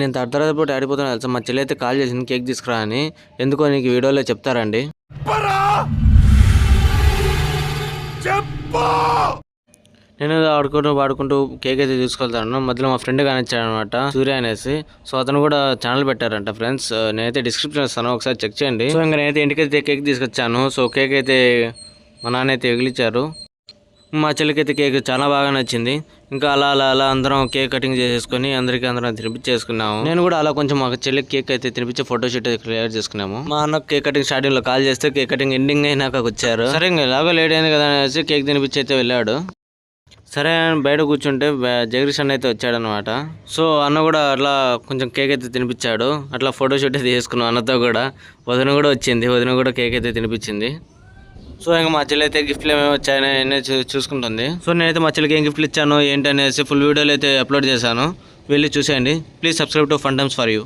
నేను అర్ధరాత్రి పూట ఆడిపోతున్నా తెలుసా, మా చెల్లి అయితే కాల్ చేసింది కేక్ తీసుకురా అని. ఎందుకో నీకు వీడియోలో చెప్తారండి. నేను ఆడుకుంటూ కేక్ అయితే తీసుకెళ్తాను. మధ్యలో మా ఫ్రెండ్ కానిచ్చాడు అనమాట, సూర్య అనేసి. సో అతను కూడా ఛానల్ పెట్టారంట ఫ్రెండ్స్. నేనైతే డిస్క్రిప్షన్ ఇస్తాను, ఒకసారి చెక్ చేయండి. సో ఇంకా నేనైతే ఇంటికైతే కేక్ తీసుకొచ్చాను. సో కేక్ అయితే మా నాన్న అయితే ఎగిలిచ్చారు. మా చెల్లికైతే కేక్ చాలా బాగా నచ్చింది. ఇంకా అలా అందరం కేక్ కటింగ్ చేసేసుకుని అందరం తినిపించేసుకున్నాము. నేను కూడా అలా కొంచెం మా చెల్లికి కేక్ అయితే తినిపించి ఫోటో షూట్ అయితే క్లియర్ చేసుకున్నాము. మా అన్న కేక్ కటింగ్ స్టార్టింగ్ లో కాల్ చేస్తే కేక్ కటింగ్ ఎండింగ్ అయినాక వచ్చారు. సరే ఇంకా ఎలాగో లేట్ అయింది కదా అనేసి కేక్ తినిపించి అయితే వెళ్ళాడు. సరే బయట కూర్చుంటే జగదీష్ అన్న అయితే వచ్చాడనమాట. సో అన్న కూడా అట్లా కొంచెం కేక్ అయితే తినిపించాడు. అట్లా ఫోటో షూట్ అయితే తీసుకున్నాం అన్నతో కూడా. వదిన కూడా వచ్చింది, వదిన కూడా కేక్ అయితే తినిపించింది. సో ఇంకా మా చెల్లి అయితే గిఫ్ట్లు ఏమేమి వచ్చాయని చూసుకుంటుంది. సో నేనైతే మా చెల్లికి ఏం గిఫ్ట్లు ఇచ్చాను ఏంటనేసి ఫుల్ వీడియోలు అయితే అప్లోడ్ చేశాను, వెళ్ళి చూసేయండి. Please subscribe to fun times for you.